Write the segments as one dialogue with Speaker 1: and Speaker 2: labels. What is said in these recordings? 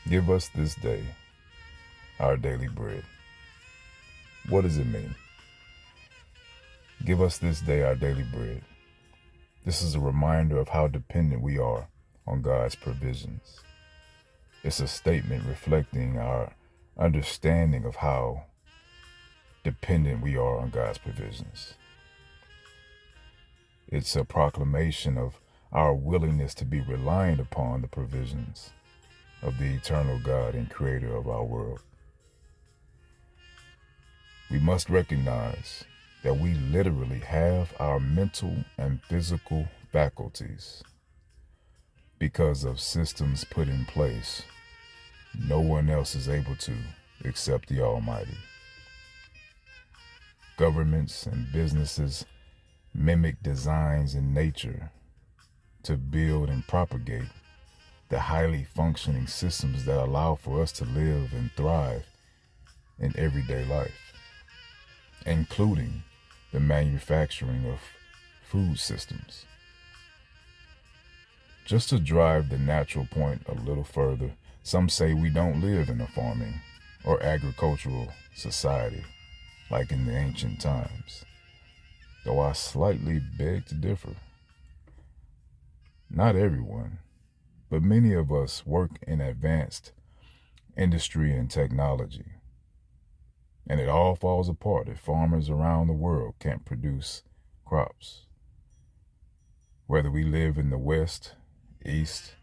Speaker 1: Give us this day our daily bread. What does it mean? Give us this day our daily bread. This is a reminder of how dependent we are on God's provisions. It's a statement reflecting our understanding of how dependent we are on God's provisions. It's a proclamation of our willingness to be reliant upon the provisions of the eternal God and creator of our world. We must recognize that we literally have our mental and physical faculties because of systems put in place. No one else is able to except the Almighty. Governments and businesses mimic designs in nature to build and propagate the highly functioning systems that allow for us to live and thrive in everyday life, including the manufacturing of food systems. Just to drive the natural point a little further, some say we don't live in a farming or agricultural society like in the ancient times, though I slightly beg to differ. Not everyone, but many of us work in advanced industry and technology, and it all falls apart if farmers around the world can't produce crops. Whether we live in the West, East,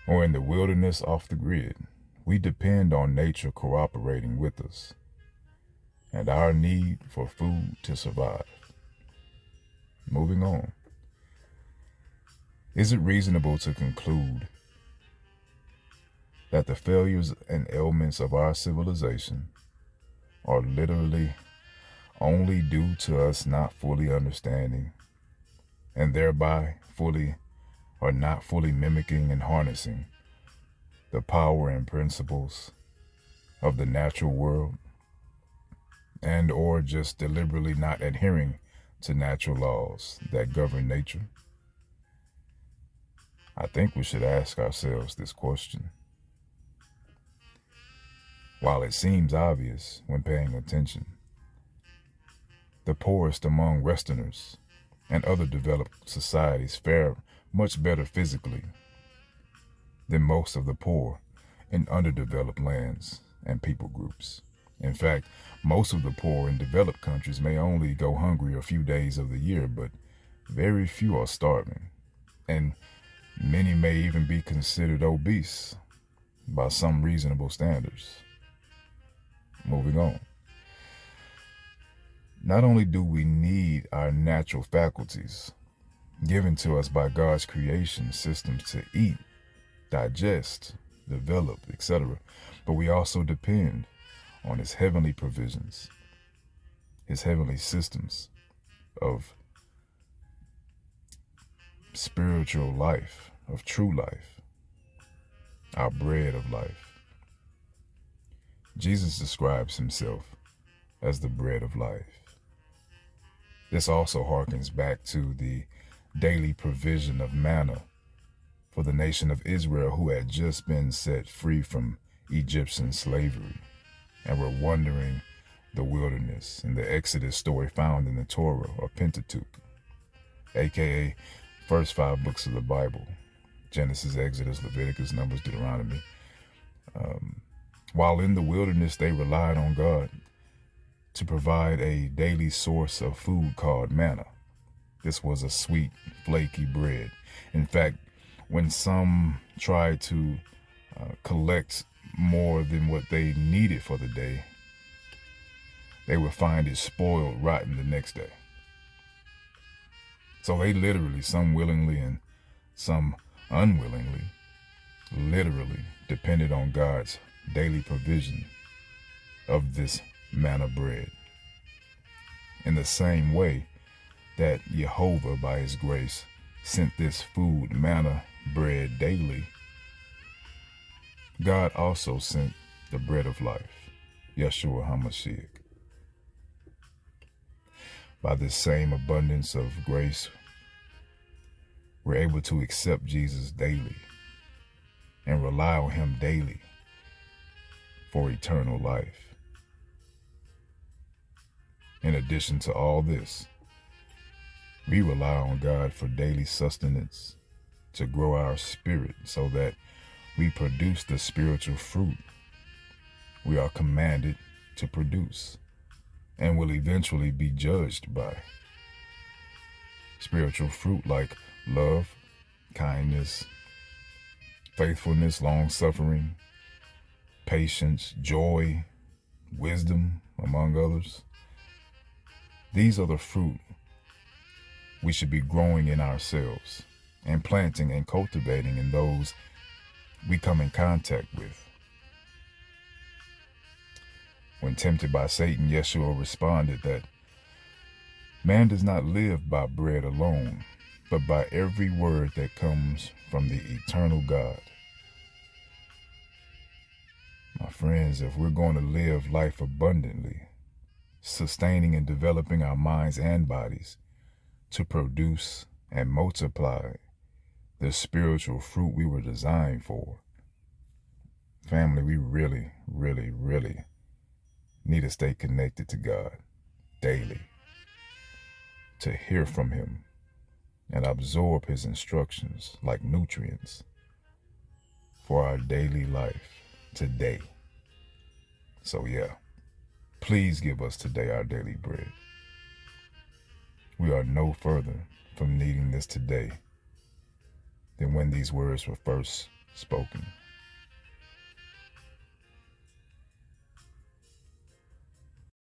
Speaker 1: or in the wilderness off the grid, we depend on nature cooperating with us and our need for food to survive. Moving on. Is it reasonable to conclude that the failures and ailments of our civilization are literally only due to us not fully understanding and thereby not fully mimicking and harnessing the power and principles of the natural world, and or just deliberately not adhering to natural laws that govern nature? I think we should ask ourselves this question. While it seems obvious when paying attention, the poorest among Westerners and other developed societies fare much better physically than most of the poor in underdeveloped lands and people groups. In fact, most of the poor in developed countries may only go hungry a few days of the year, but very few are starving, and many may even be considered obese by some reasonable standards. Moving on. Not only do we need our natural faculties given to us by God's creation systems to eat, digest, develop, etc., but we also depend on His heavenly provisions, His heavenly systems of spiritual life, of true life, our bread of life. Jesus describes Himself as the bread of life. This also harkens back to the daily provision of manna for the nation of Israel, who had just been set free from Egyptian slavery and were wandering the wilderness in the Exodus story found in the Torah or Pentateuch, aka first 5 books of the Bible: Genesis, Exodus, Leviticus, Numbers, Deuteronomy. While in the wilderness, they relied on God to provide a daily source of food called manna. This was a sweet, flaky bread. In fact, when some tried to collect more than what they needed for the day, they would find it spoiled rotten the next day. So they literally, some willingly and some unwillingly, literally depended on God's daily provision of this manna bread. In the same way that Jehovah, by His grace, sent this food, manna bread, daily, God also sent the bread of life, Yeshua Ha'Mashiach. By this same abundance of grace, we're able to accept Jesus daily and rely on him daily for eternal life. In addition to all this, we rely on God for daily sustenance to grow our spirit so that we produce the spiritual fruit we are commanded to produce and will eventually be judged by. Spiritual fruit like love, kindness, faithfulness, long-suffering, patience, joy, wisdom, among others. These are the fruit we should be growing in ourselves and planting and cultivating in those we come in contact with. When tempted by Satan, Yeshua responded that man does not live by bread alone, but by every word that comes from the eternal God. My friends, if we're going to live life abundantly, sustaining and developing our minds and bodies to produce and multiply the spiritual fruit we were designed for, family, we really, really, really need to stay connected to God daily, to hear from him and absorb his instructions like nutrients for our daily life today. So yeah, please give us today our daily bread. We are no further from needing this today than when these words were first spoken.